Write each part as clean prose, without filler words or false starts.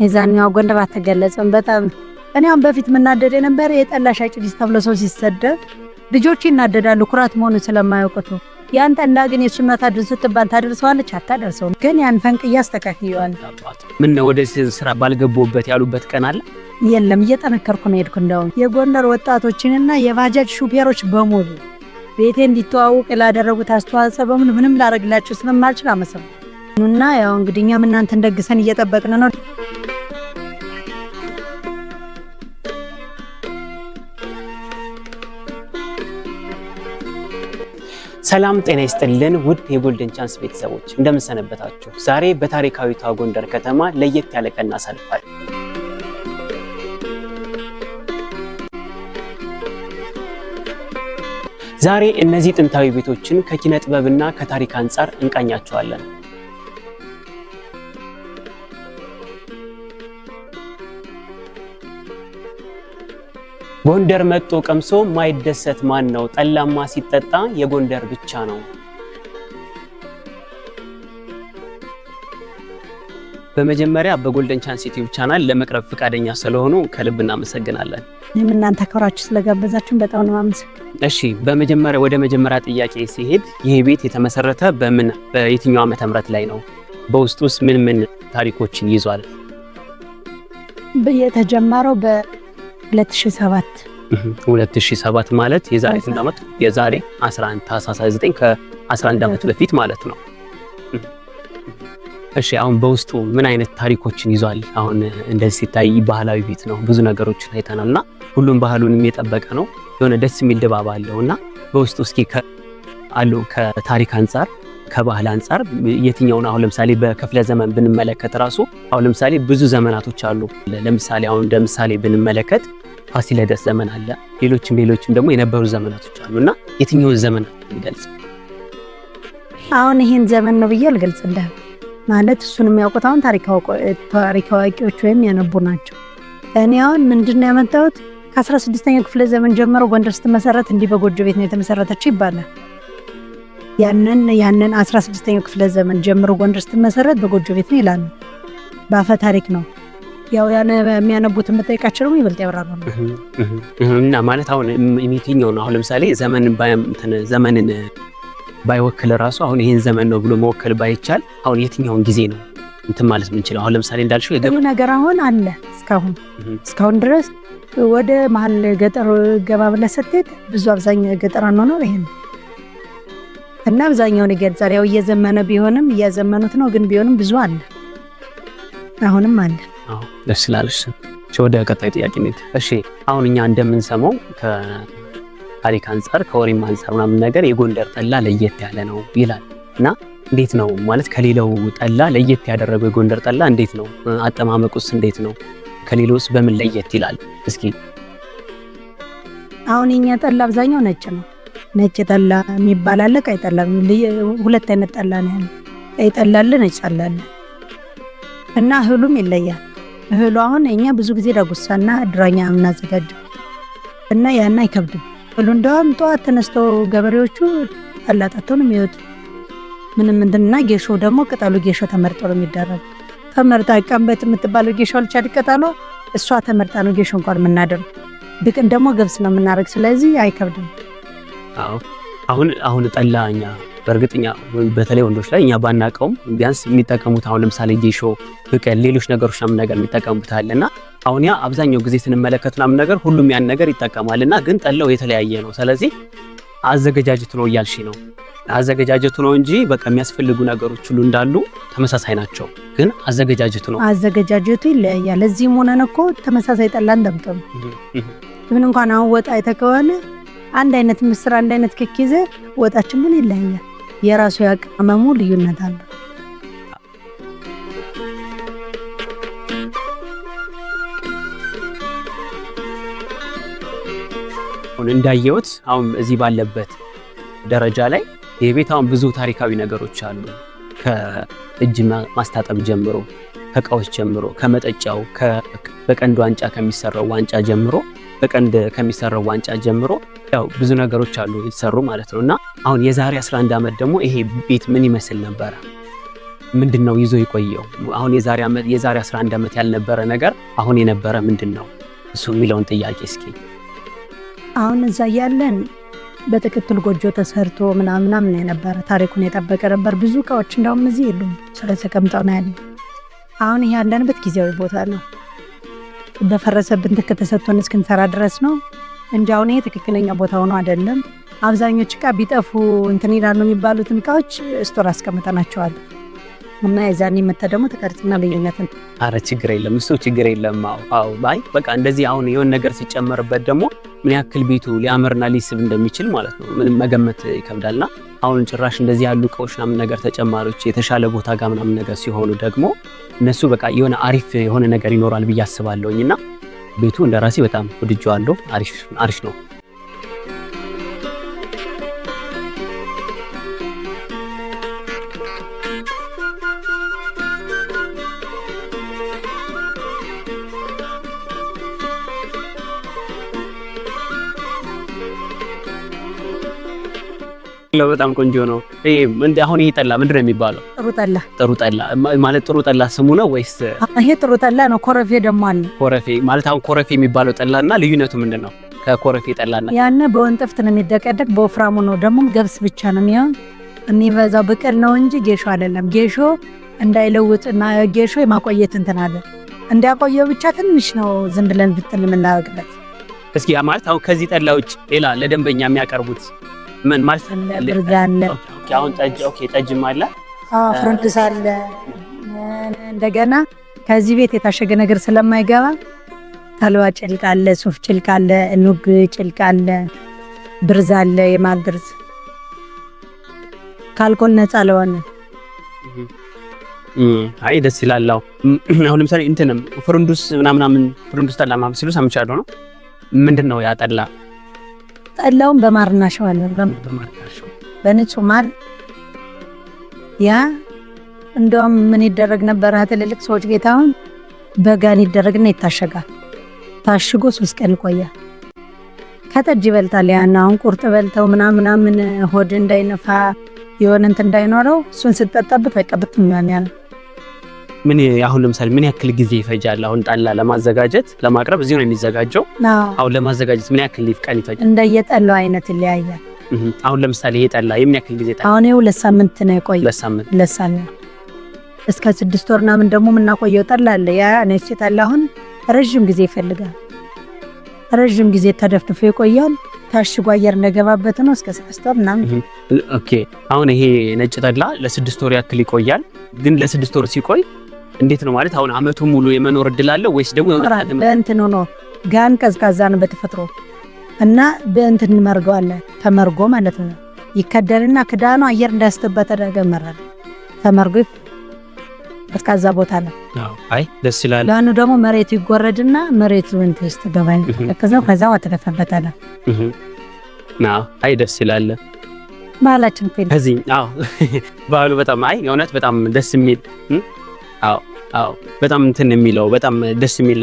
የዛኛው ጎንደር አተገለጸም በጣም እኔም በፊት መናደድ ነበር የጠላ ሻጭ ልጅ ተብሎ ሰው ሲሰደብ ልጆች ይናደዳሉ ኩራት መሆኑን ስለማያውቁት ያን ጠላ ግን የሱመታ ድርስ ስትባል ታደርሰዋለች አታደርሰው ግን ያን ፈንቅ ያስተካክየዋል ምን ነው ወደ ስራ ባልገቦበት ያሉበት ቀን አለ የለም እየተነከርኩ ነው ሄድኩ እንደው የጎንደር ወጣቶችንና የባጃጅ ሹፌሮች በሙሉ ቤቴ እንዲተዋወቅ ላደረጉት አስተዋጽኦ በሙሉ ምንም ላረግላችሁ ስለማልችል አመሰግናለሁና ያው እንግዲህ እኛም እናንተን ደግሰን እየጠበቅን ነው ሰላም ጤና ይስጥልን ውድ የጎልደን ቻንስ ቤተሰቦች እንደምን ሰነበታችሁ ዛሬ በታሪካዊቷ ጎንደር ከተማ ለየት ያለ ቀን አሳልፋለን ዛሬ እነዚህ ጥንታዊ ቤቶችን ከኪነ ጥበብና ከታሪክ አንፃር እንቃኛቸዋለን ጎንደር መጥቶ ቀምሶ ማይደሰት ማን ነው ጠላማ ሲጠጣ የጎንደር ብቻ ነው በመጀመሪያ በጎልደን ቻንስ ዩቲዩብ ቻናል ለመቅረብ ፍቃደኛ ስለሆኑ ከልብ እናመሰግናለን እናንተ አከብራችሁ ስለጋበዛችሁን በጣም ነው ማመሰግናለሁ እሺ በመጀመሪያ ወደ መጀመሪያ ጥያቄ ሲሄድ ይሄ ቤት የተመሰረተ በየትኛው ዓመተ ምህረት ላይ ነው በውስጡስ ምን ታሪኮችን ይዟል የተጀመረው በ2007 ማለት የዛሬ ስንት ዓመት የዛሬ 11 ታህሳስ 9 ከ11 ዓመት በፊት ማለት ነው እሺ አሁን በውስጡ ምን አይነት ታሪኮችን ይዟል አሁን እንደዚህ ሲታይ ባህላዊ ቤት ነው ብዙ ነገሮችን አይተናልና ሁሉም ባህሉንም የጠበቀ ነው የሆነ ደስ የሚል ድባብ አለውና በውስጡ እስኪ ከታሪክ አንፃር ከባህል አንፃር የትኛው ነው አሁን ለምሳሌ በክፍለ ዘመን ብንመለከት ራሱ አሁን ለምሳሌ ብዙ ዘመናቶች አሉ ለምሳሌ አሁን እንደምሳሌ ብንመለከት ፋሲለደስ ዘመን አለ ሌሎችም ደግሞ የነበሩ ዘመናቶች አሉና የትኛው ዘመን ይገልጽ አሁን ይሄን ዘመን ነው ብዬ ልገልጽልህ ማለት እሱንም ያውቁታውን ታሪካዊዎች ወይም ያነቡ ናቸው እኔ አሁን ምንድነው ያመጣሁት ከ16ኛው ክፍለ ዘመን ጀምሮ ጎንደር ስትመሰረት እንዲህ በጎጆ ቤት ነው የተመሰረተችው ይባላል ያንን 16ኛው ክፍለ ዘመን ጀምሮ ጎንደር ስትመሰረት በጎጆ ቤት ነው ይላሉ ባፈ ታሪክ ነው ያው የሚያነቡት መጠይቃቸው ነው ይበልጥ ያወራሉ እና ማለት አሁን የትኛው ነው አሁን ለምሳሌ ዘመንን ባይወክል ራሱ አሁን ይሄን ዘመን ነው ብሎ መወከል ባይቻል አሁን የትኛውን ጊዜ ነው እንት ማለት ምን ይችላል አሁን ለምሳሌ እንዳልሽው የገበ ነገር አሁን አለ እስካሁን ድረስ ወደ መሃል ገጠር ገባ ብለህ ስትሄድ ብዙ አብዛኛው ገጠር ነው ይሄን እና አብዛኛውን ይገልጻል ያው እየዘመነ ቢሆንም እያዘመኑት ነው ግን ቢሆንም ብዙ አለ አሁንም አለ አዎ ደስ ይላልሽ ወደ ቀጣይ ጥያቄ ነው እሺ አሁን እኛ እንደምንሰማው ከታሪክ አንፃር ከወሬም አንፃር ምናምን ነገር የጎንደር ጠላ ለየት ያለ ነው ይላል እና እንዴት ነው ማለት ከሌላው ጠላ ለየት ያደረገው የጎንደር ጠላ እንዴት ነው አጠማመቁስ እንዴት ነው ከሌሎስ በምን ለየት ይላል እስኪ አሁን የኛ ጠላ አብዛኛው ነጭ ጠላ የሚባል አለ ቀይ ጠላ ሁለት አይነት ጠላ ነው ያለው ቀይ ጠላ አለ ነጭ ጠላ አለ እና እህሉም ይለያል እህሉ አሁን እኛ ብዙ ጊዜ ዳጉሳና ድራኛ እናዘጋጀው እና ያና አይከብድም እህሉ እንደውም ጠዋት ተነስተው ገበሬዎቹ ጠላ ጠጥተው ነው የሚወጡ ምንም እንትና ጌሾ ደግሞ ቅጠሉ ጌሾ ተመርጦ ነው የሚደረግ ተመርጣ ቀንበት የምትባለው ጌሾ ልቻ ድቀጣሎ እሷ ተመርጣ ነው ጌሾ እንኳን የምናደርግ ድቅን ደግሞ ገብስ ነው የምናደርግ ስለዚህ አይከብድም አሁን ጠላኛ በርግጥኛ በተለይ ወንዶች ላይ እኛ ባናቀውም ቢያንስ የሚጠቀሙት አሁን ለምሳሌ ጌሾ በቀል ሌሎች ነገሮች ምናምን ነገር የሚጠቀሙት አለና አሁን ያ አብዛኛው ጊዜ ስንመለከት ምናምን ነገር ሁሉም ያን ነገር ይጠቀማልና ግን ጠላው የተለያየ ነው ስለዚህ አዘገጃጀቱ ነው ያልሽ ነው አዘገጃጀቱ ነው እንጂ በቃ የሚያስፈልጉ ነገሮች ሁሉ እንዳሉ ተመሳሳይ ናቸው ግን አዘገጃጀቱ ይለያያል እዚህም ሆነን እኮ ተመሳሳይ ጠላ እንደምጠም ምን እንኳን አሁን ወጣ አይተከዋለ አንድ አይነት ምስር አንድ አይነት ከኪዘ ወጣችን ምን ይለያያል የራሱ ያቀመሙ ልዩነት አለ እንዳየሁት አሁን እዚህ ባለበት ደረጃ ላይ የቤታውን ብዙ ታሪካዊ ነገሮች አሉ ከእጅ ማስታጠብ ጀምሮ ከቃዎች ጀምሮ ከመጠጫው በቀንድ ዋንጫ ከሚሰራው ዋንጫ ጀምሮ በቀንድ ከሚሰራው ዋንጫ ጀምሮ ያው ብዙ ነገሮች አሉ የተሰሩ ማለት ነውና አሁን የዛሬ 11 ዓመት ደግሞ ይሄ ቤት ምን ይመስል ነበር ምንድነው ይዞ የቆየው? አሁን የዛሬ 11 ዓመት ያልነበረ ነገር አሁን የነበረ ምንድነው እሱ የሚለውን ጥያቄ እስኪ። አሁን እዛ ያለን በትክክል ጎጆ ተሰርቶ ምናምን የነበረ ታሪኩን የጠበቀ ነበር። ብዙ እቃዎች እንደውም እዚህ የሉም ስለተቀምጠው ነው ያለ። አሁን ይሄ ያለንበት ጊዜያዊ ቦታ ነው። በፈረሰብን ትክ ተሰጥቶን እስክንሰራ ድረስ ነው እንጂ አሁን ይሄ ትክክለኛ ቦታ ሆኖ አይደለም። አብዛኞቹ እቃ ቢጠፉ እንትን ይላሉ የሚባሉትን እቃዎች ስቶር አስቀምጠናቸዋል እና የዛኔ መጣ ደግሞ ተቀርጽና ልዩነትን። አረ ችግር የለም እሱ ችግር የለም። አዎ ባይ በቃ እንደዚህ አሁን የሆነ ነገር ሲጨመርበት ደግሞ ምን ያክል ቤቱ ሊያምርና ሊስብ እንደሚችል ማለት ነው ምንም መገመት ይከብዳልና አሁን ጭራሽ እንደዚህ ያሉ እቃዎች ምናምን ነገር ተጨማሪዎች የተሻለ ቦታ ጋር ምናምን ነገር ሲሆኑ ደግሞ እነሱ በቃ የሆነ አሪፍ የሆነ ነገር ይኖራል ብዬ አስባለሁኝና ቤቱ እንደራሴ በጣም ወድጄዋለሁ። አሪፍ ነው። በጣም ቆንጆ ነው። አሁን ይሄ ጠላ ምንድነው የሚባለው? ጥሩ ጠላ ማለት ጥሩ ጠላ ስሙ ነው ወይስ? ይሄ ጥሩ ጠላ ነው። ኮረፌ ደግሞ አለ። ኮረፌ ማለት አሁን ኮረፌ የሚባለው ጠላና ልዩነቱ ምንድነው? ከኮረፌ ጠላና ያነ በወንጥፍት ነው የሚደቀደቅ፣ በወፍራሙ ነው ደግሞ ገብስ ብቻ ነው የሚበዛው ብቅል ነው እንጂ ጌሾ አይደለም። ጌሾ እንዳይለውጥና ጌሾ የማቆየት እንትን አለ። እንዲያቆየው ብቻ ትንሽ ነው ዝም ብለን ብትል የምናወቅበት። እስኪ ማለት አሁን ከዚህ ጠላ ውጭ ሌላ ለደንበኛ የሚያቀርቡት ምን ማለት ብርዛለ? አሁን ጠጅ ጠጅም አለ፣ ፍርንድስ አለ። እንደገና ከዚህ ቤት የታሸገ ነገር ስለማይገባ ተልዋ ጭልቅ አለ፣ ሱፍ ጭልቅ አለ፣ ኑግ ጭልቅ አለ፣ ብርዝ አለ። የማግርዝ ካልኮል ነፃ ለሆነ አይ ደስ ይላል። አሁን ለምሳሌ እንትንም ፍርንዱስ ምናምን ፍርንዱስ ጠላ ምናምን ሲሉ ሰምቻለሁ ነው። ምንድነው ያ ጠላ? ጠላውን በማርና ሸዋል በንጹህ ማር ያ እንደውም ምን ይደረግ ነበር? ትልልቅ ሰዎች ጌታውን በጋን ይደረግና ይታሸጋል። ታሽጎ 3 ቀን ይቆያል። ከጠጅ ይበልጣል። ያን አሁን ቁርጥ በልተው ምናምን ሆድ እንዳይነፋ የሆነ እንትን እንዳይኖረው እሱን ስትጠጣበት በቃ ብትምናን ያለ። ምን አሁን ለምሳሌ ምን ያክል ጊዜ ይፈጃል? አሁን ጠላ ለማዘጋጀት ለማቅረብ እዚህ ነው የሚዘጋጀው። አሁን ለማዘጋጀት ምን ያክል ቀን ይፈጃል? እንደየጠላው አይነት ይለያያል። አሁን ለምሳሌ ይሄ ጠላ የምን ያክል ጊዜ ጠላ? አሁን 2 ሳምንት ነው የቆየው። 2 ሳምንት እስከ 6 ወር ምናምን ደግሞ የምናቆየው ጠላ አለ። ያ ነጭ ጠላ አሁን ረጅም ጊዜ ይፈልጋል። ረጅም ጊዜ ተደፍድፎ ይቆያል። ታሽጎ አየር እንደገባበት ነው እስከ 6 ወር ምናምን። ኦኬ አሁን ይሄ ነጭ ጠላ ለ6 ወር ያክል ይቆያል። ግን ለ6 ወር ሲቆይ እንዴት ነው ማለት አሁን አመቱ ሙሉ የመኖር እድል አለው ወይስ ደግሞ በእንትን ሆኖ ጋን ቀዝቃዛ ነው በተፈጥሮ እና በእንትን መርገዋለ ተመርጎ ማለት ነው። ይከደንና ክዳኑ አየር እንዳያስገባ ተደረገ ተመርጎ ቀዝቃዛ ቦታ ነው። አይ ደስ ይላል። ለአኑ ደግሞ መሬቱ ይጎረድና መሬቱ እንትን ይስተገባኝ ከዛው አተከፈበታል። አይ ደስ ይላል። ባህላችን ፊል ከዚህ ባህሉ በጣም የእውነት በጣም ደስ የሚል በጣም እንትን የሚለው በጣም ደስ የሚል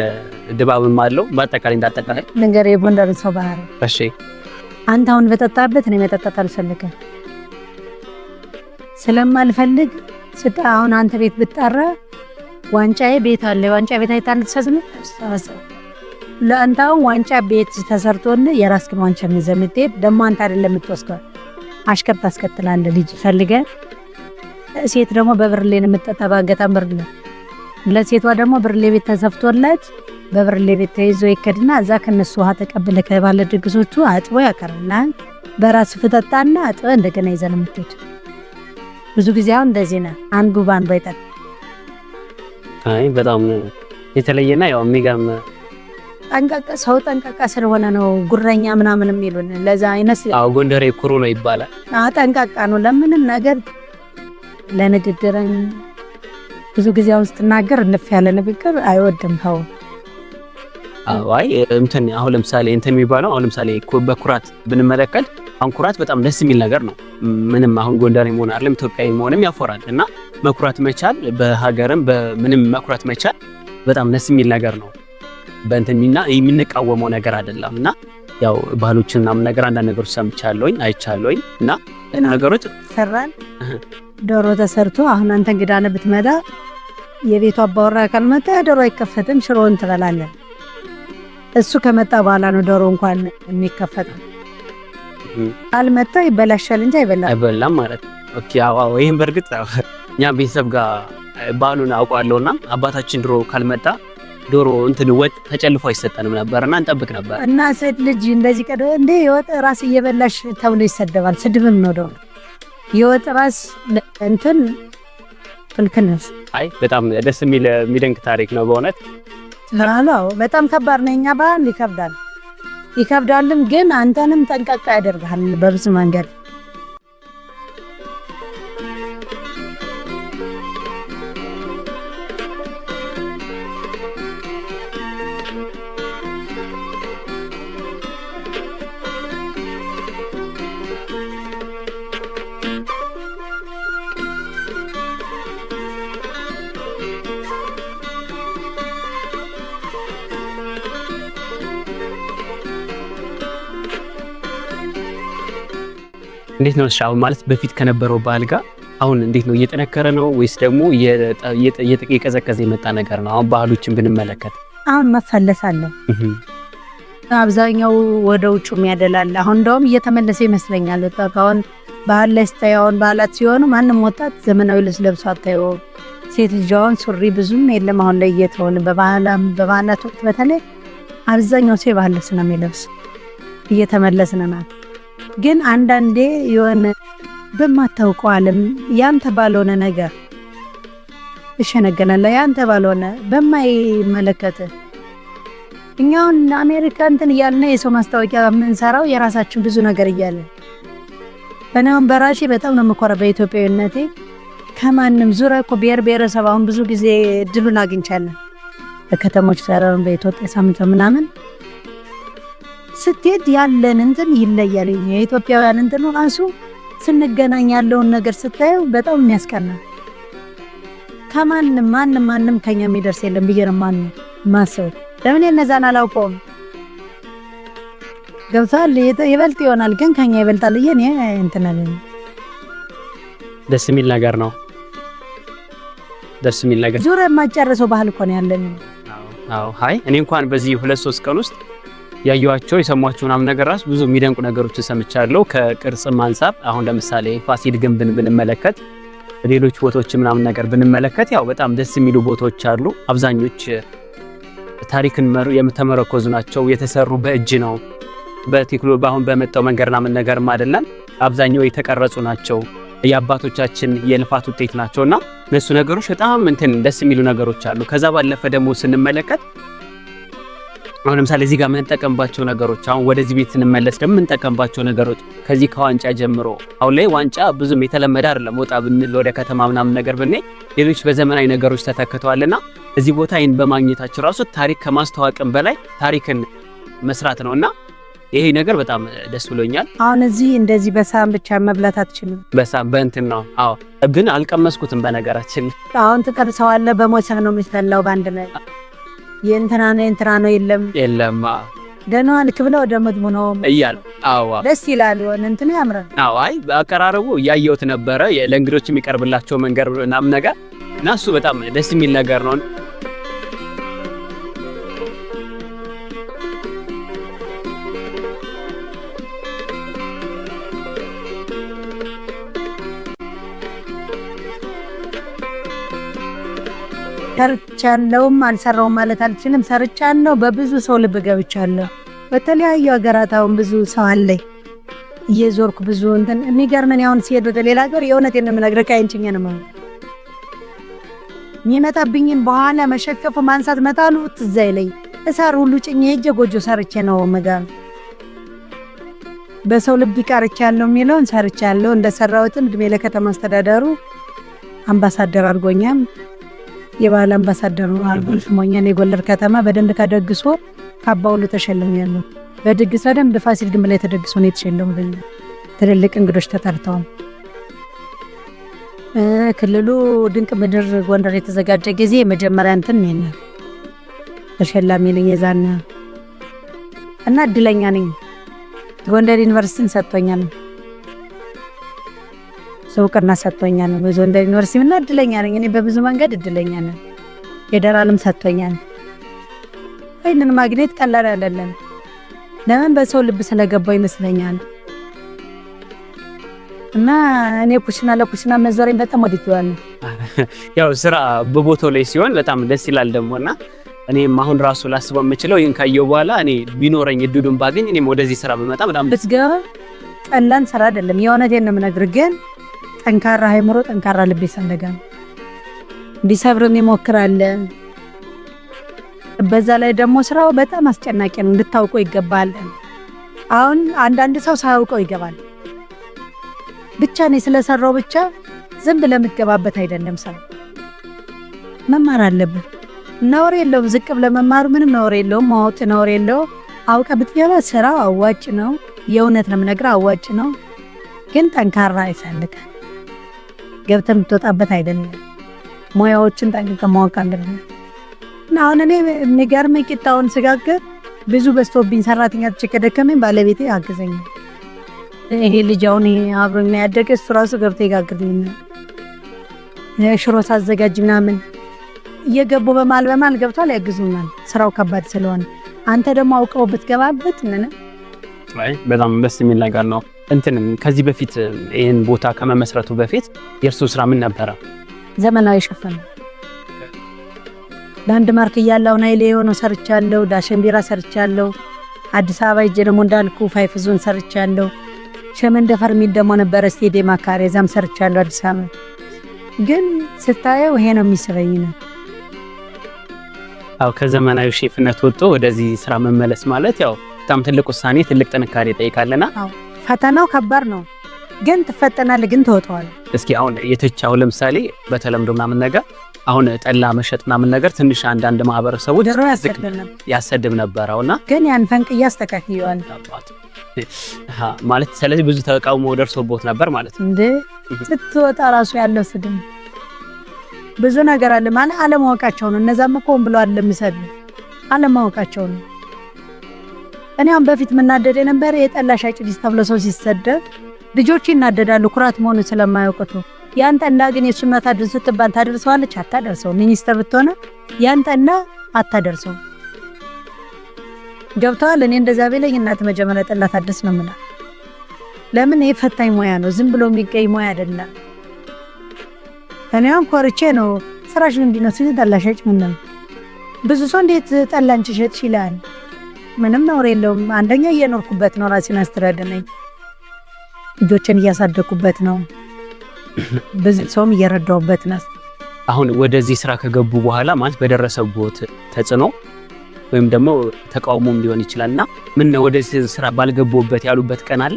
ድባብም አለው። በአጠቃላይ እንዳጠቃላይ ነገር የጎንደር ሰው ባህል። እሺ አንተ አሁን በጠጣበት እኔ መጠጣት አልፈልግም ስለማልፈልግ አሁን አንተ ቤት ብትጠራ ዋንጫዬ ቤት አለ። ዋንጫ ቤት አይታል ተሰዝነ ለአንተው ዋንጫ ቤት ተሰርቶን የራስክን ዋንጫ ምዘምቴ ደሞ አንተ አይደለም የምትወስደው አሽከር ታስከትላለህ። ልጅ ፈልገህ ሴት ደግሞ በብርሌ ነው የምትጠጣ። ባገታም ብርሌ ለሴቷ ደግሞ ብርሌ ቤት ተሰፍቶላት በብርሌ ቤት ተይዞ ይከድና እዛ ከነሱ ውሃ ተቀብለ ከባለ ድግሶቹ አጥቦ ያቀርብልሃል። በራስ ፍጠጣና አጥቦ እንደገና ይዘን የምትሄድ ብዙ ጊዜ አሁን እንደዚህ ነው። አንዱ ባንዱ አይጠጣ። አይ በጣም የተለየና ያው የሚገርም ጠንቃቃ ስለሆነ ነው ጉረኛ ምናምን የሚሉን ለዛ አይነስ። ጎንደሬ ኩሩ ነው ይባላል። ጠንቃቃ ነው ለምንም ነገር ለንግግርን ብዙ ጊዜ ውስጥ ተናገር እንፍ ያለ ንግግር አይወድም። አይ እንትን አሁን ለምሳሌ እንትን የሚባለው አሁን ለምሳሌ በኩራት ብንመለከት አሁን ኩራት በጣም ደስ የሚል ነገር ነው። ምንም አሁን ጎንደሬ መሆን አይደለም ኢትዮጵያዊ መሆንም ያፎራል እና መኩራት መቻል በሀገርም በምንም መኩራት መቻል በጣም ደስ የሚል ነገር ነው። በእንትንና የምንቃወመው ነገር አይደለም እና ያው ባህሎችና ነገር አንዳንድ ነገሮች ሰምቻለሁኝ አይቻለሁኝ እና ነገሮች ሰራን ዶሮ ተሰርቶ አሁን አንተ እንግዳ ነህ ብትመጣ የቤቱ አባወራ ካልመጣ ዶሮ አይከፈትም፣ ሽሮን ትበላለህ። እሱ ከመጣ በኋላ ነው ዶሮ እንኳን የሚከፈተው። አልመጣ ይበላሻል እንጂ አይበላም ማለት ኦኬ። አዎ ይሄን በርግጥ እኛ ቤተሰብ ጋር ባሉን አውቃለሁና አባታችን ድሮ ካልመጣ ዶሮ እንትን ወጥ ተጨልፎ አይሰጠንም ነበርና እንጠብቅ ነበር። እና ሴት ልጅ እንደዚህ ቀደ እንዴ የወጥ ራስ እየበላሽ ተብሎ ይሰደባል። ስድብም ነው ዶሮ የወጥ ራስ እንትን ፍልክነስ። አይ በጣም ደስ የሚደንቅ ታሪክ ነው በእውነት። አዎ በጣም ከባድ ነው። እኛ ባህል ይከብዳልም፣ ግን አንተንም ጠንቀቅ ያደርጋል በብዙ መንገድ። እንዴት ነው ሻው ማለት በፊት ከነበረው ባህል ጋር አሁን እንዴት ነው እየጠነከረ ነው ወይስ ደግሞ እየቀዘቀዘ የመጣ ነገር ነው? አሁን ባህሎችን ብንመለከት አሁን መፈለስ አለ። አብዛኛው ወደ ውጭ የሚያደላል። አሁን እንደውም እየተመለሰ ይመስለኛል። አሁን ባህል ላይ ስታየውን ባህላት ሲሆኑ ማንም ወጣት ዘመናዊ ልብስ ለብሶ አታየው። ሴት ልጅዋን ሱሪ ብዙም የለም አሁን ላይ እየተሆነ በባህላት ወቅት በተለይ አብዛኛው ሰው ባህል ልብስ ነው የሚለብስ። እየተመለስን ነው። ግን አንዳንዴ የሆነ በማታውቀው ዓለም ያንተ ባልሆነ ነገር እሸነገናለ። ያንተ ባልሆነ በማይመለከት እኛውን አሜሪካ እንትን እያልን የሰው ማስታወቂያ የምንሰራው የራሳችን ብዙ ነገር እያለ በእኔም በራሴ በጣም ነው የምኮራው በኢትዮጵያዊነቴ። ከማንም ዙሪያ እኮ ብሔር ብሔረሰብ አሁን ብዙ ጊዜ እድሉን አግኝቻለሁ። በከተሞች ሰራን በኢትዮጵያ ሳምንት ምናምን ስትሄድ ያለን እንትን ይለያል። የኢትዮጵያውያን እንትን ራሱ ስንገናኝ ያለውን ነገር ስታየው በጣም የሚያስቀና። ከማንም ማንም ከኛ የሚደርስ የለም ብዬ ነው ማሰብ። ለምን እነዛን አላውቀውም። ገብቷል። ይበልጥ ይሆናል ግን ከኛ ይበልጣል። እኔ እንትን አለኝ። ደስ የሚል ነገር ነው። ደስ የሚል ነገር ዙሪያ የማጨርሰው ባህል እኮ ነው ያለን። አዎ ሃይ እኔ እንኳን በዚህ 2-3 ቀን ውስጥ ያዩዋቸው የሰሟቸው ምናምን ነገር ራስ ብዙ የሚደንቁ ነገሮች ሰምቻለሁ። ከቅርጽም አንፃር አሁን ለምሳሌ ፋሲል ግንብን ብንመለከት፣ ሌሎች ቦታዎች ምናምን ነገር ብንመለከት ያው በጣም ደስ የሚሉ ቦታዎች አሉ። አብዛኞች ታሪክን የተመረኮዙ ናቸው። የተሰሩ በእጅ ነው። በቴክኖሎጂ አሁን በመጣው መንገድ ምናምን ነገርም አይደለም። አብዛኛው የተቀረጹ ናቸው። የአባቶቻችን የልፋት ውጤት ናቸውና እነሱ ነገሮች በጣም ደስ የሚሉ ነገሮች አሉ። ከዛ ባለፈ ደግሞ ስንመለከት አሁን ለምሳሌ እዚህ ጋር የምንጠቀምባቸው ነገሮች አሁን ወደዚህ ቤት ስንመለስ ደግሞ የምንጠቀምባቸው ነገሮች ከዚህ ከዋንጫ ጀምሮ አሁን ላይ ዋንጫ ብዙም የተለመደ አይደለም። ወጣ ብንል ወደ ከተማ ምናምን ነገር ብንሄድ ሌሎች በዘመናዊ ነገሮች ተተክተዋልና እዚህ ቦታ ይሄን በማግኘታቸው ራሱ ታሪክ ከማስተዋወቅም በላይ ታሪክን መስራት ነውና ይሄ ነገር በጣም ደስ ብሎኛል። አሁን እዚህ እንደዚህ በሳህን ብቻ መብላት አትችልም። በሳህን በእንትን ነው። አዎ ግን አልቀመስኩትም በነገራችን። አሁን ትቀርሰዋለህ። በሞሰብ ነው የሚፈላው ባንድ ላይ የእንትና ነው የለም ደህና ልክ ብለው ደመት ነው እያል። አዎ ደስ ይላል። እንትና ያምራል። አዎ አይ አቀራረቡ እያየሁት ነበረ። ለእንግዶች የሚቀርብላቸው መንገር ምናምን ነገር እና እሱ በጣም ደስ የሚል ነገር ነው። ሰርቻለሁም አልሰራውም ማለት አልችልም። ሰርቻለሁ። በብዙ ሰው ልብ ገብቻለሁ። በተለያዩ ሀገራት አሁን ብዙ ሰው አለኝ እየዞርኩ ብዙ እንትን የሚገርመኝ አሁን ሲሄድ ወደ ሌላ ሀገር የእውነቴን ነው የምነግርህ ካይንችኝ ነው የሚመጣብኝን በኋላ መሸከፍ ማንሳት መጣሉ ትዝ አይለኝ። እሳር ሁሉ ጭኜ ሄጄ ጎጆ ሰርቼ ነው መጋብ በሰው ልብ ይቀርቻለሁ የሚለውን ሰርቻለሁ። እንደሰራሁትም እድሜ ለከተማ አስተዳደሩ አምባሳደር አድርጎኛል። የባህል አምባሳደር አድርጎኛል። የጎንደር ከተማ በደንብ ተደግሶ ካባውሉ ተሸልሜያለሁ። በድግስ በደንብ ፋሲል ግንብ ላይ ተደግሶ ነው የተሸለሙልኝ። ትልልቅ እንግዶች ተጠርተው ክልሉ ድንቅ ምድር ጎንደር የተዘጋጀ ጊዜ መጀመሪያ እንትን ነው ተሸላሚ ነኝ የዛና እና እድለኛ ነኝ። ጎንደር ዩኒቨርሲቲን ሰጥቶኛል። እውቅና ሰጥቶኛል። ብዙ እንደ ዩኒቨርሲቲ ምን እድለኛ ነኝ እኔ በብዙ መንገድ እድለኛ ነኝ። ፌደራልም ሰጥቶኛል። ይህንን ማግኘት ቀላል አይደለም። ለምን በሰው ልብ ስለገባው ይመስለኛል። እና እኔ ኩሽና ለኩሽና መዞሬን በጣም ወድጄዋለሁ። ያው ስራ በቦታው ላይ ሲሆን በጣም ደስ ይላል ደሞና እኔም አሁን ራሱ ላስበው የምችለው ይሄን ካየው በኋላ እኔ ቢኖረኝ እድሉን ባገኝ እኔም ወደዚህ ስራ በመጣ በጣም ብትገባ ቀላል ስራ አይደለም። የእውነቴን ነው የምነግርህ። ግን ጠንካራ አይምሮ ጠንካራ ልብ ይፈልጋል። እንዲሰብርም ይሞክራል። በዛ ላይ ደግሞ ስራው በጣም አስጨናቂ ነው፣ እንድታውቀው ይገባል። አሁን አንዳንድ ሰው ሳያውቀው ይገባል። ብቻ እኔ ስለሰራው ብቻ ዝም ብለህ የምትገባበት አይደለም። ሰው መማር አለብህ። ነውር የለውም። ዝቅ ብለህ መማሩ ምንም ነውር የለውም። ማወቅ ነውር የለውም። አውቀህ ብትገባ ስራው አዋጭ ነው። የእውነት ነው የምነግርህ፣ አዋጭ ነው። ግን ጠንካራ ይፈልጋል። ገብተህ የምትወጣበት አይደለም። ሙያዎችን ጠንቅቀህ ማወቅ አለብህ። እና አሁን እኔ የሚገርመኝ ቂጣውን ስጋግር ብዙ በዝቶብኝ ሰራተኛ ከደከመኝ ባለቤቴ አግዘኛል። ይሄ ልጅ አሁን አብሮኝ ያደገ እሱ ራሱ ገብቶ ይጋግርልኛል። ሽሮ ሳዘጋጅ ምናምን እየገቡ በማል ገብቷል ያግዙናል። ስራው ከባድ ስለሆነ አንተ ደግሞ አውቀው ብትገባበት በጣም ደስ የሚል ነገር ነው። ከዚህ በፊት ይሄን ቦታ ከመመስረቱ በፊት የእርሱ ስራ ምን ነበረ? ዘመናዊ ሸፈን ላንድ ማርክ እያለሁ ናይሌ የሆነ ሰርቻለሁ። ዳሽን ቢራ ሰርቻለሁ። አዲስ አበባ ሂጄ ደግሞ እንዳልኩ ፋይፍ ዞን ሰርቻለሁ። ሸመንደፈር የሚል ደግሞ ነበረ ስቴዲየም አካባቢ እዛም ሰርቻለሁ አዲስ አበባ። ግን ስታየው ይሄ ነው የሚስበኝ ነው። አው ከዘመናዊ ሼፍነት ወጥቶ ወደዚህ ስራ መመለስ ማለት ያው በጣም ትልቅ ውሳኔ፣ ትልቅ ጥንካሬ ይጠይቃልና ፈተናው ከባድ ነው። ግን ትፈተናለህ፣ ግን ትወጣዋለህ። እስኪ አሁን የተቻው ለምሳሌ በተለምዶ ምናምን ነገር አሁን ጠላ መሸጥ ምናምን ነገር ትንሽ አንዳንድ ማህበረሰቡ ድሮ ያሰድብ ነበርውና ግን ያን ፈንቅያ አስተካክየዋል ማለት። ስለዚህ ብዙ ተቃውሞ ደርሶበት ነበር ማለት እንዴ። ስትወጣ ራሱ ያለው ስድብ ብዙ ነገር አለ ማለት አለማወቃቸው ነው። እነዛም እኮ ብለው አለምሰል አለማወቃቸው ነው። እኔ አሁን በፊት ምናደደ ነበር የጠላ ሻጭ ልጅ ተብሎ ሰው ሲሰደብ ልጆች ይናደዳሉ፣ ኩራት መሆኑ ስለማያውቁት። ያንተና ግን የሽመታ ድርስ ስትባል ታደርሰዋለች አታደርሰው። ሚኒስተር ብትሆነ ያንተና አታደርሰው። ገብቷል። እኔ እንደዛ ቢለኝ እናት መጀመሪያ ጠላ ታድርስ ነው የምልህ። ለምን ይሄ ፈታኝ ሙያ ነው፣ ዝም ብሎ የሚገኝ ሙያ አይደለም። እኔም ኮርቼ ነው ስራሽ ምንድን ነው ሲል ጠላ ሻጭ ምን ነው። ብዙ ሰው እንዴት ጠላንቺ ሸጥሽ ይላል። ምንም ነውር የለውም። አንደኛ እየኖርኩበት ነው፣ ራሴን አስተዳደረኝ፣ ልጆችን እያሳደኩበት ነው፣ ብዙ ሰውም እየረዳውበት ነው። አሁን ወደዚህ ስራ ከገቡ በኋላ ማለት በደረሰቦት ተጽዕኖ ወይም ደግሞ ተቃውሞም ሊሆን ይችላልና ምን ነው ወደዚህ ስራ ባልገቡበት ያሉበት ቀን አለ?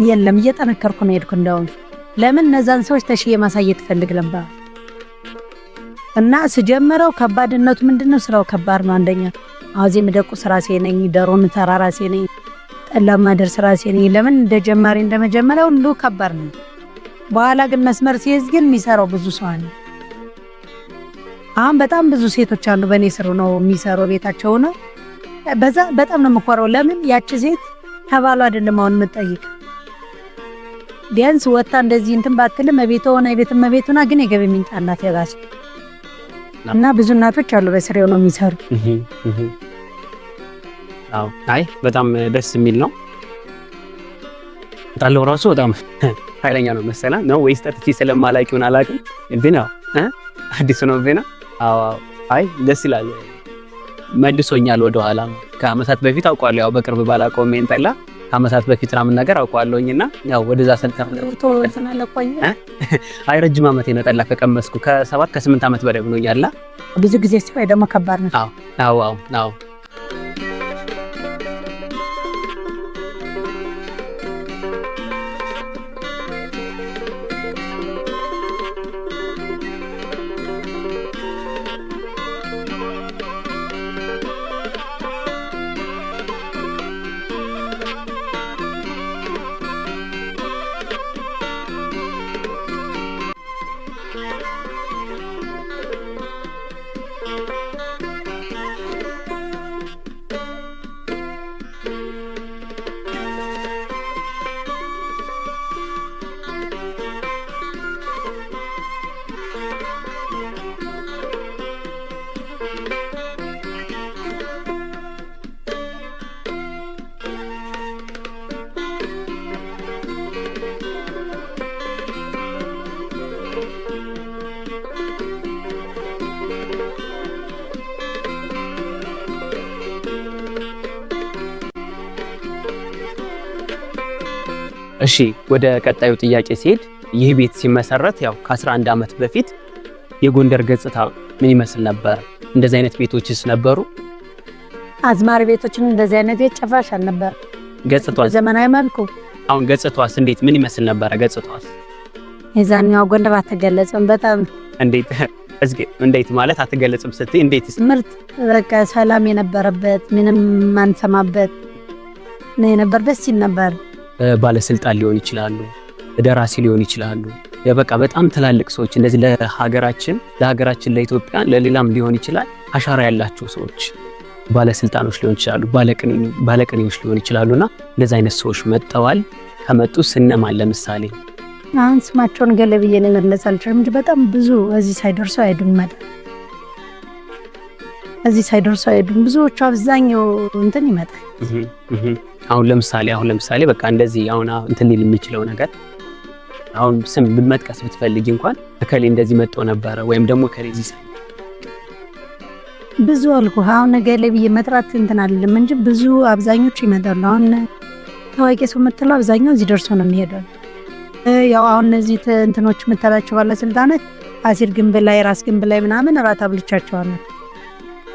የለም፣ እየጠነከርኩ ነው ሄድኩ። እንደውም ለምን እነዛን ሰዎች ተሽዬ ማሳየት ፈልግ ነበር እና ስጀምረው ከባድነቱ ምንድነው? ስራው ከባድ ነው። አንደኛ አዚ ምደቁ ራሴ ነኝ፣ ደሮን ተራ ራሴ ነኝ፣ ጠላ ማደርስ ራሴ ነኝ። ለምን እንደጀማሪ እንደመጀመሪያው ሁሉ ከባድ ነው። በኋላ ግን መስመር ሲይዝ ግን የሚሰራው ብዙ ሰው አለ። አሁን በጣም ብዙ ሴቶች አሉ በእኔ ስር ነው የሚሰሩ፣ ቤታቸው ነው። በዛ በጣም ነው የምኮራው። ለምን ያቺ ሴት ተባሉ አይደለም አሁን የምትጠይቅ ቢያንስ ወጣ እንደዚህ እንትን ባትልም ቤቷ ሆነ ቤትም ቤቱና ግን የገቢ ምንጭ አላት የራሱ እና ብዙ እናቶች አሉ በስሬው ነው የሚሰሩ። አዎ አይ በጣም ደስ የሚል ነው። ጣለው ራሱ በጣም ኃይለኛ ነው መሰላ ነው ወይስ ጠጥቼ ስለማላውቂውን አላውቅም። ቪና አዲስ ነው ቪና። አዎ አይ ደስ ይላል። መልሶኛል ወደ ኋላ ከአመታት በፊት አውቃለሁ። ያው በቅርብ ባላቆም እንጠላ ከአመታት በፊት ምናምን ነገር አውቃለሁኝና ያው ወደዛ ሰልተም አይ ረጅም አመት የነጠላ ከቀመስኩ ከ7 ከ8 አመት በላይ ብሎኛልና ብዙ ጊዜ ሲሆን ደግሞ ከባድ ነው። አዎ አዎ አዎ እሺ ወደ ቀጣዩ ጥያቄ ሲሄድ ይህ ቤት ሲመሰረት ያው ከ11 ዓመት በፊት የጎንደር ገጽታ ምን ይመስል ነበር? እንደዚህ አይነት ቤቶችስ ነበሩ? አዝማሪ ቤቶችን እንደዚህ አይነት ቤት ጭራሽ አልነበር። ገጽታው ዘመናዊ መልኩ አሁን ገጽታውስ እንዴት ምን ይመስል ነበር? ገጽታውስ የዛኛው ጎንደር አትገለጽም። በጣም እንዴት ማለት አትገለጽም ስትይ እንዴት? ምርጥ በቃ ሰላም የነበረበት ምንም ማንሰማበት ነው የነበር። ደስ ይል ነበር። ባለስልጣን ሊሆን ይችላሉ፣ ደራሲ ሊሆን ይችላሉ። በቃ በጣም ትላልቅ ሰዎች እንደዚህ ለሀገራችን ለኢትዮጵያ ለሌላም ሊሆን ይችላል አሻራ ያላቸው ሰዎች ባለስልጣኖች ሊሆን ይችላሉ፣ ባለቅኔዎች ሊሆን ይችላሉና እንደዚህ አይነት ሰዎች መጥተዋል። ከመጡ ስነማን ለምሳሌ አሁን ስማቸውን ገለብዬ ነው መግለጽ አልችልም እንጂ በጣም ብዙ እዚህ ሳይደርሱ አይሄዱም ማለት እዚህ ሳይደርሱ አይሄዱም። ብዙዎቹ አብዛኛው እንትን ይመጣል። አሁን ለምሳሌ በቃ እንደዚህ አሁን እንትን ሊል የሚችለው ነገር አሁን ስም ብትመጥቀስ ብትፈልጊ እንኳን እከሌ እንደዚህ መጥቶ ነበረ ወይም ደግሞ እከሌ እዚህ ብዙ አልኩ። አሁን ገለብዬ መጥራት እንትን አይደለም እንጂ ብዙ አብዛኞቹ ይመጣሉ። አሁን ታዋቂ ሰው የምትለው አብዛኛው እዚህ ደርሶ ነው የሚሄደው። ያው አሁን እነዚህ እንትኖች የምትላቸው ባለስልጣናት አሲር ግንብ ላይ ራስ ግንብ ላይ ምናምን እራት አብልቻቸዋለሁ።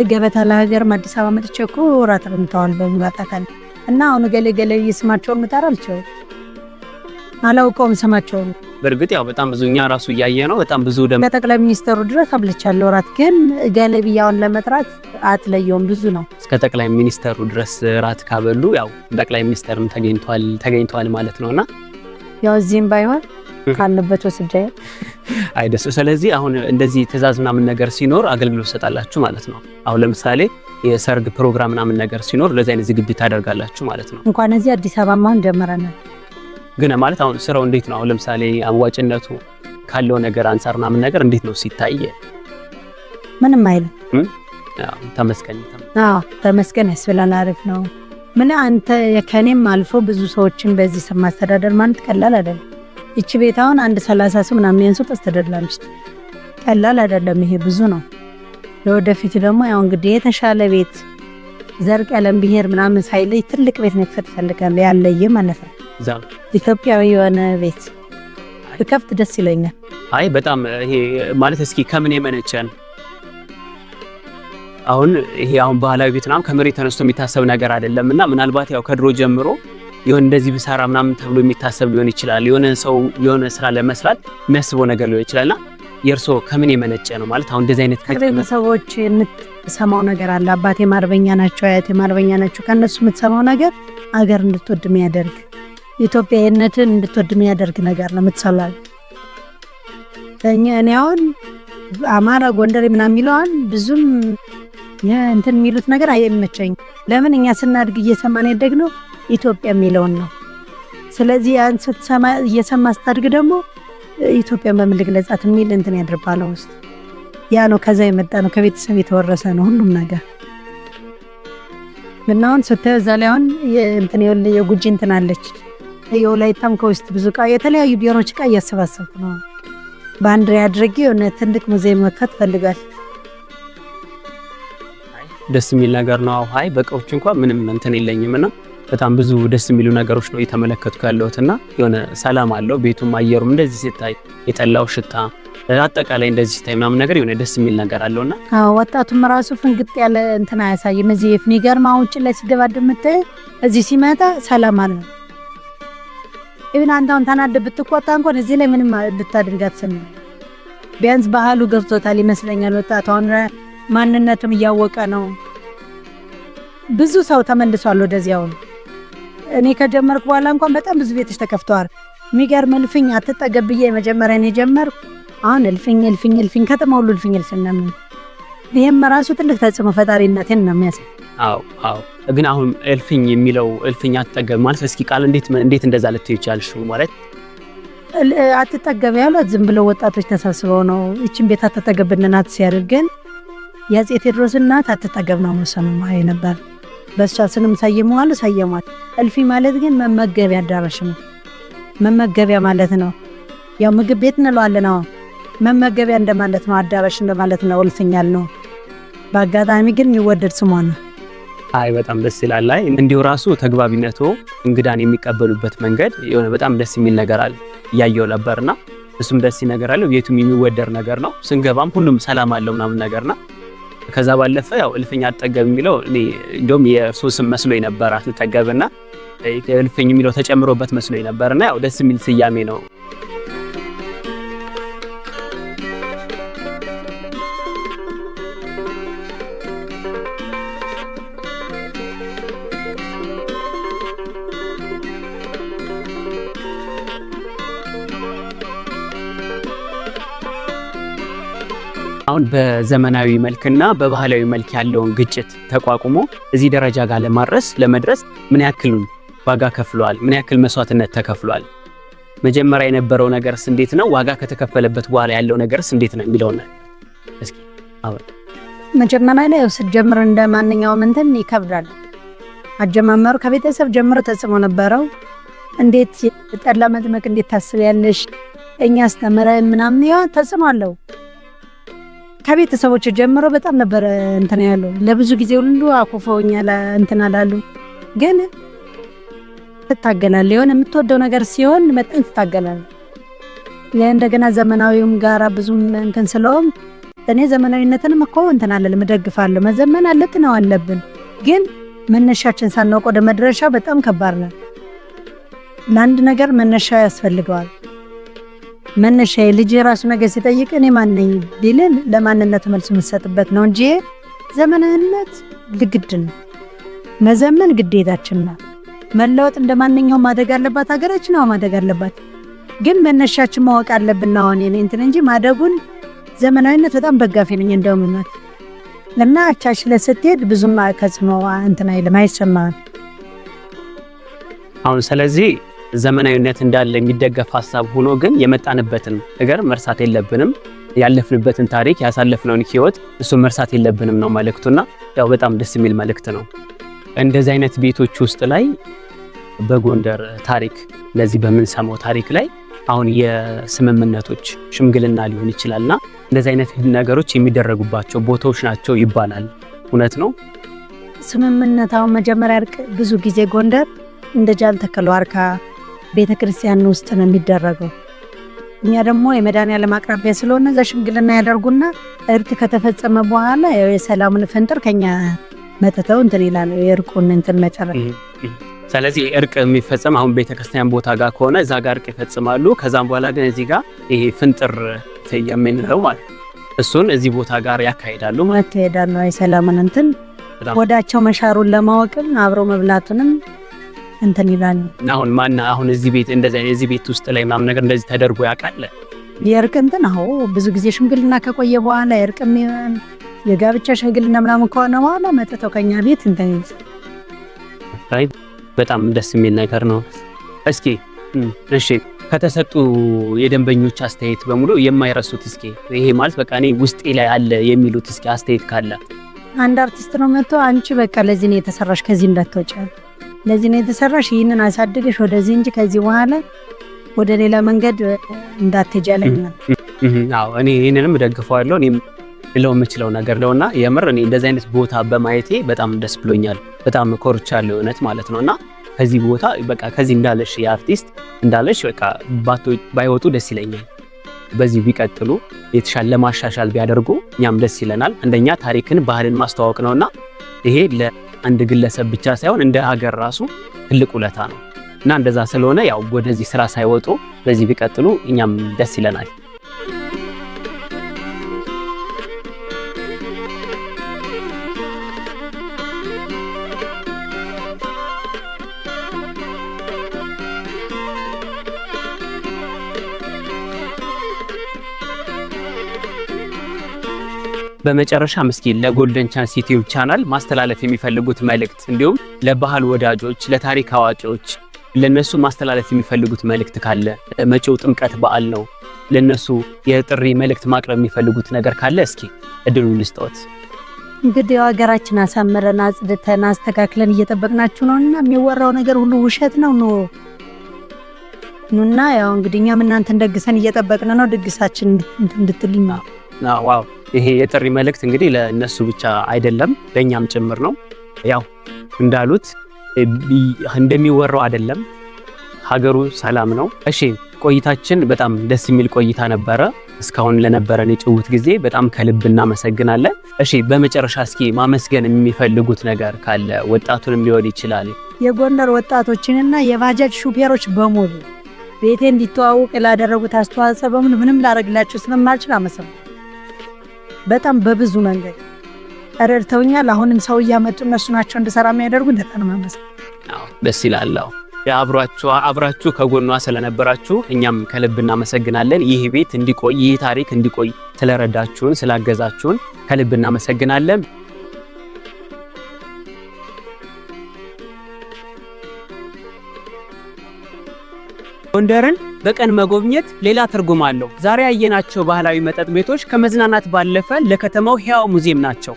ገበታ ለሀገር አዲስ አበባ መጥቼ እኮ እራት አብልተዋል በሚባታካል እና አሁን ገለገለ ስማቸውን ምታራልቸው አላውቀውም ስማቸውን። በእርግጥ ያው በጣም ብዙኛ ራሱ እያየ ነው። በጣም ብዙ ከጠቅላይ ሚኒስትሩ ድረስ አብልቻለሁ እራት። ግን ገለብያውን ለመጥራት አትለየውም ብዙ ነው። እስከ ጠቅላይ ሚኒስትሩ ድረስ እራት ካበሉ ያው ጠቅላይ ሚኒስትርም ተገኝቷል ማለት ነውና ያው እዚህም ባይሆን ካለበት ወስጃይ አይደስ። ስለዚህ አሁን እንደዚህ ትዕዛዝ ምናምን ነገር ሲኖር አገልግሎት ሰጣላችሁ ማለት ነው። አሁን ለምሳሌ የሰርግ ፕሮግራም ምናምን ነገር ሲኖር ለዚህ አይነት ዝግጅት ታደርጋላችሁ ማለት ነው። እንኳን እዚህ አዲስ አበባ ማን ጀመረናል። ግን ማለት አሁን ስራው እንዴት ነው? አሁን ለምሳሌ አዋጭነቱ ካለው ነገር አንፃር ምናምን ነገር እንዴት ነው ሲታይ? ምንም አይልም። ተመስገን ያስብላል። አሪፍ ነው። ምን አንተ ከኔም አልፎ ብዙ ሰዎችን በዚህ ስም ማስተዳደር ማለት ቀላል አይደለም። እቺ ቤት አሁን 130 ሰው ምናምን ያንሱ ተስተዳድራለች። ቀላል አይደለም። ይሄ ብዙ ነው። ለወደፊት ደግሞ ያው እንግዲህ የተሻለ ቤት ዘር ቀለም ብሄር ምናምን ሳይለይ ትልቅ ቤት መክፈት ፈልጋለሁ። ያለየ ማለት ነው። ኢትዮጵያዊ የሆነ ቤት ብከፍት ደስ ይለኛል። አይ በጣም ይሄ ማለት እስኪ ከምን የመነጨን አሁን ይሄ አሁን ባህላዊ ቤት ምናምን ከመሬት ተነስቶ የሚታሰብ ነገር አይደለምና ምናልባት ያው ከድሮ ጀምሮ የሆነ እንደዚህ ብሰራ ምናምን ተብሎ የሚታሰብ ሊሆን ይችላል። የሆነ ሰው የሆነ ስራ ለመስራት የሚያስበው ነገር ሊሆን ይችላልና የርሶ ከምን የመነጨ ነው ማለት አሁን እንደዚህ አይነት ሰዎች የምትሰማው ነገር አለ። አባቴ ማርበኛ ናቸው፣ አያቴ ማርበኛ ናቸው። ከነሱ የምትሰማው ነገር አገር እንድትወድ የሚያደርግ ኢትዮጵያዊነትን እንድትወድ የሚያደርግ ነገር ነው የምትሰላል። እኔ አሁን አማራ ጎንደር ምናምን የሚለውን ብዙም እንትን የሚሉት ነገር አይመቸኝ። ለምን እኛ ስናድግ እየሰማን ያደግነው ኢትዮጵያ የሚለውን ነው። ስለዚህ ያን ስትሰማ እየሰማ ስታድግ ደግሞ ኢትዮጵያ በመግለጻት የሚል እንትን ያድርባል ውስጥ ያ ነው። ከዛ የመጣ ነው፣ ከቤተሰብ የተወረሰ ነው ሁሉም ነገር። ምናውን ስተዛ ላይ አሁን እንትን የጉጂ እንትን አለች የወላይታም ከውስጥ ብዙ ቃ የተለያዩ ቢሮዎች ቃ እያሰባሰብኩ ነው። በአንድ ላይ አድርጌ የሆነ ትልቅ ሙዚየም መክፈት ፈልጋል። ደስ የሚል ነገር ነው። አይ በቃዎች እንኳን ምንም እንትን የለኝምና በጣም ብዙ ደስ የሚሉ ነገሮች ነው እየተመለከትኩ ያለሁትና የሆነ ሰላም አለው ቤቱም አየሩም እንደዚህ ሲታይ የጠላው ሽታ አጠቃላይ እንደዚህ ሲታይ ምናምን ነገር የሆነ ደስ የሚል ነገር አለውና ወጣቱም ራሱ ፍንግጥ ያለ እንትን አያሳይም። እዚህ የፍኒገር ማውጭ ላይ ሲደባደብ መተህ እዚህ ሲመጣ ሰላም አለ። ኢቭን አንተውን ተናደ ብትቆጣ እንኳን እዚህ ላይ ምንም ልታደርጋት ሰነ ቢያንስ ባህሉ ገብቶታል ይመስለኛል። ወጣቱ አሁን ማንነቱም እያወቀ ነው። ብዙ ሰው ተመልሷል ወደዚያው። እኔ ከጀመርኩ በኋላ እንኳን በጣም ብዙ ቤቶች ተከፍተዋል። የሚገርም እልፍኝ አትጠገብዬ መጀመሪያ ነው የጀመርኩ። አሁን እልፍኝ ከተማ ሁሉ እልፍኝ ነው። ይሄም ራሱ ትልቅ ተጽዕኖ ፈጣሪነትን ነው የሚያሳይ። አዎ ግን አሁን እልፍኝ የሚለው እልፍኝ አትጠገብ ማለት እስኪ ቃል እንዴት እንደዛ ልትይ ይቻልሽ ማለት አትጠገብ ያለው ዝም ብለው ወጣቶች ተሰብስበው ነው እቺን ቤት አትጠገብናት ሲያደርገን ያጼ ቴዎድሮስ እናት አትጠገብ ነው መሰማይ ነበር። በሷ ስንም ሰየሟት። እልፊ ማለት ግን መመገቢያ አዳራሽ ነው። መመገቢያ ማለት ነው። ያው ምግብ ቤት እንለዋለን ነው። መመገቢያ እንደማለት ነው። አዳራሽ እንደማለት ነው። እልፍኛል ነው። በአጋጣሚ ግን የሚወደድ ስሟ ነው። አይ በጣም ደስ ይላል። ላይ እንዲሁ ራሱ ተግባቢነቱ እንግዳን የሚቀበሉበት መንገድ የሆነ በጣም ደስ የሚል ነገር አለ ያየው ነበርና እሱም ደስ ይል ነገር አለ። ቤቱም የሚወደር ነገር ነው። ስንገባም ሁሉም ሰላም አለው ምናምን ነገርና ከዛ ባለፈ ያው እልፍኝ አትጠገብ የሚለው እኔ እንደውም የሶስም መስሎኝ ነበር አትጠገብና እልፍኝ የሚለው ተጨምሮበት መስሎኝ ነበርና ያው ደስ የሚል ስያሜ ነው። አሁን በዘመናዊ መልክና በባህላዊ መልክ ያለውን ግጭት ተቋቁሞ እዚህ ደረጃ ጋር ለመድረስ ምን ያክል ዋጋ ከፍሏል? ምን ያክል መስዋዕትነት ተከፍሏል? መጀመሪያ የነበረው ነገርስ እንዴት ነው? ዋጋ ከተከፈለበት በኋላ ያለው ነገርስ እንዴት ነው የሚለው ነው። እስኪ አሁን መጀመሪያ ላይ ስትጀምር እንደማንኛውም እንትን ይከብዳል። አጀማመሩ ከቤተሰብ ጀምሮ ተጽዕኖ ነበረው። እንዴት ጠላ መጥመቅ እንዴት ታስቢያለሽ? እኛ አስተምረን ምናምን ያው ተጽዕኖ አለው። ከቤተሰቦች ጀምሮ በጣም ነበር እንትን ያለው። ለብዙ ጊዜ ሁሉ አኮፈውኛል እንትን አላሉ። ግን ትታገላለህ። የሆነ የምትወደው ነገር ሲሆን መጠን ትታገላለህ። እንደገና ዘመናዊውም ጋራ ብዙ እንትን ስለሆነ እኔ ዘመናዊነትንም እኮ እንትን አለልም እደግፋለሁ። መዘመን ነው አለብን። ግን መነሻችን ሳናውቅ ወደ መድረሻ በጣም ከባድ ነው። ለአንድ ነገር መነሻ ያስፈልገዋል። መነሻ ልጅ ራሱ ነገር ሲጠይቅ እኔ ማን ነኝ ቢልን ለማንነቱ መልስ የምትሰጥበት ነው እንጂ ዘመናዊነት ግድ ነው። መዘመን ግዴታችን ነው። መለወጥ እንደማንኛውም ማደግ አለባት ሀገራችን ነው ማደግ አለባት። ግን መነሻችን ማወቅ አለብን ነው እኔ እንትን እንጂ ማደጉን ዘመናዊነት በጣም ደጋፊ ነኝ እንደውም ነው። ለና አቻችለ ስትሄድ ብዙም ከጽኖ እንትን አይልም አይሰማም። አሁን ስለዚህ ዘመናዊነት እንዳለ የሚደገፍ ሐሳብ ሆኖ ግን የመጣንበትን ነገር መርሳት የለብንም። ያለፍንበትን ታሪክ ያሳለፍነውን ህይወት እሱ መርሳት የለብንም ነው መልእክቱና ያው በጣም ደስ የሚል መልእክት ነው። እንደዚህ አይነት ቤቶች ውስጥ ላይ በጎንደር ታሪክ ለዚህ በምንሰማው ታሪክ ላይ አሁን የስምምነቶች ሽምግልና ሊሆን ይችላልና እንደዚህ አይነት ነገሮች የሚደረጉባቸው ቦታዎች ናቸው ይባላል። እውነት ነው? ስምምነታው መጀመሪያ እርቅ ብዙ ጊዜ ጎንደር እንደ ጃል ተከሉ አርካ ቤተክርስቲያን ውስጥ ነው የሚደረገው። እኛ ደግሞ የመድኃኔዓለም አቅራቢያ ስለሆነ እዛ ሽምግልና ያደርጉና እርቅ ከተፈጸመ በኋላ የሰላሙን ፈንጠር ከኛ መተተው እንትን ይላል የእርቁን እንትን መጨረሻ። ስለዚህ እርቅ የሚፈጸም አሁን ቤተክርስቲያን ቦታ ጋር ከሆነ እዛ ጋር እርቅ ይፈጽማሉ። ከዛም በኋላ ግን እዚህ ጋር ይሄ ፍንጥር የምንለው ማለት እሱን እዚህ ቦታ ጋር ያካሂዳሉ ማለት ነው። የሰላሙን እንትን ወዳቸው መሻሩን ለማወቅም አብሮ መብላቱንም እንትን ይላል። አሁን እዚህ ቤት እንደዚህ እዚህ ቤት ውስጥ ላይ ምናምን ነገር እንደዚህ ተደርጎ ያውቃል? የእርቅ እንትን ብዙ ጊዜ ሽምግልና ከቆየ በኋላ የእርቅም የጋብቻ ሽምግልና ምናምን ከሆነ በኋላ መጥተው ከኛ ቤት እንትን በጣም ደስ የሚል ነገር ነው። እስኪ እሺ ከተሰጡ የደንበኞች አስተያየት በሙሉ የማይረሱት እስኪ ይሄ ማለት በቃ እኔ ውስጤ ላይ አለ የሚሉት እስኪ አስተያየት ካለ። አንድ አርቲስት ነው መጥቶ አንቺ በቃ ለዚህ ነው የተሰራሽ ከዚህ እንዳትወጪ፣ ለዚህ ነው የተሰራሽ ይሄንን አሳድገሽ ወደዚህ እንጂ ከዚህ በኋላ ወደ ሌላ መንገድ እንዳትጃለኝ ነው። አዎ እኔ ይሄንንም ደግፈዋለሁ። እኔም ለው የምችለው ነገር ነውና የምር እኔ እንደዚህ አይነት ቦታ በማየቴ በጣም ደስ ብሎኛል። በጣም ኮርቻለሁ እውነት ማለት ነውና ከዚህ ቦታ በቃ ከዚህ እንዳለሽ የአርቲስት እንዳለሽ በቃ ባይወጡ ደስ ይለኛል። በዚህ ቢቀጥሉ የተሻለ ለማሻሻል ቢያደርጉ እኛም ደስ ይለናል። አንደኛ ታሪክን ባህልን ማስተዋወቅ ነውና ይሄ ለአንድ ግለሰብ ብቻ ሳይሆን እንደ ሀገር ራሱ ትልቅ ውለታ ነው እና እንደዛ ስለሆነ ያው ወደዚህ ስራ ሳይወጡ በዚህ ቢቀጥሉ እኛም ደስ ይለናል። በመጨረሻ ምስኪን ለጎልደን ቻንስ ዩቲዩብ ቻናል ማስተላለፍ የሚፈልጉት መልእክት እንዲሁም ለባህል ወዳጆች፣ ለታሪክ አዋቂዎች ለነሱ ማስተላለፍ የሚፈልጉት መልእክት ካለ መጪው ጥምቀት በዓል ነው። ለነሱ የጥሪ መልእክት ማቅረብ የሚፈልጉት ነገር ካለ እስኪ እድሉን ልስጥዎት። እንግዲህ ሀገራችን አሳምረን አጽድተን አስተካክለን እየጠበቅናችሁ ነውና የሚወራው ነገር ሁሉ ውሸት ነው ኑና ያው እንግዲህ እኛም እናንተን ደግሰን እየጠበቅን ነው። ድግሳችን እንድትልኝ ነው። ዋው ይሄ የጥሪ መልእክት እንግዲህ ለነሱ ብቻ አይደለም ለኛም ጭምር ነው። ያው እንዳሉት እንደሚወራው አይደለም፣ ሀገሩ ሰላም ነው። እሺ ቆይታችን በጣም ደስ የሚል ቆይታ ነበረ። እስካሁን ለነበረን የጭውውት ጊዜ በጣም ከልብ እናመሰግናለን። እሺ በመጨረሻ እስኪ ማመስገን የሚፈልጉት ነገር ካለ ወጣቱንም ሊሆን ይችላል። የጎንደር ወጣቶችንና የባጃጅ ሹፌሮች በሙሉ ቤቴ እንዲተዋወቅ ላደረጉት አስተዋጽኦ በሙሉ ምንም ላደርግላቸው ስለማልችል አመሰግናለሁ። በጣም በብዙ መንገድ ረድተውኛል። አሁንም ሰው እያመጡ እነሱ ናቸው እንድሰራ የሚያደርጉ እንደታን ማመስገን ደስ ይላል። አብራችሁ ከጎኗ ስለነበራችሁ እኛም ከልብ እናመሰግናለን። ይህ ቤት እንዲቆይ ይህ ታሪክ እንዲቆይ ስለረዳችሁን ስላገዛችሁን ከልብ እናመሰግናለን። ጎንደርን በቀን መጎብኘት ሌላ ትርጉም አለው። ዛሬ ያየናቸው ባህላዊ መጠጥ ቤቶች ከመዝናናት ባለፈ ለከተማው ሕያው ሙዚየም ናቸው።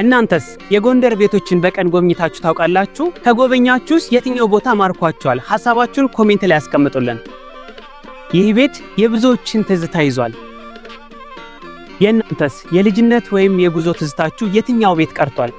እናንተስ የጎንደር ቤቶችን በቀን ጎብኝታችሁ ታውቃላችሁ? ከጎበኛችሁስ የትኛው ቦታ ማርኳችኋል? ሐሳባችሁን ኮሜንት ላይ ያስቀምጡልን። ይህ ቤት የብዙዎችን ትዝታ ይዟል። የእናንተስ የልጅነት ወይም የጉዞ ትዝታችሁ የትኛው ቤት ቀርቷል?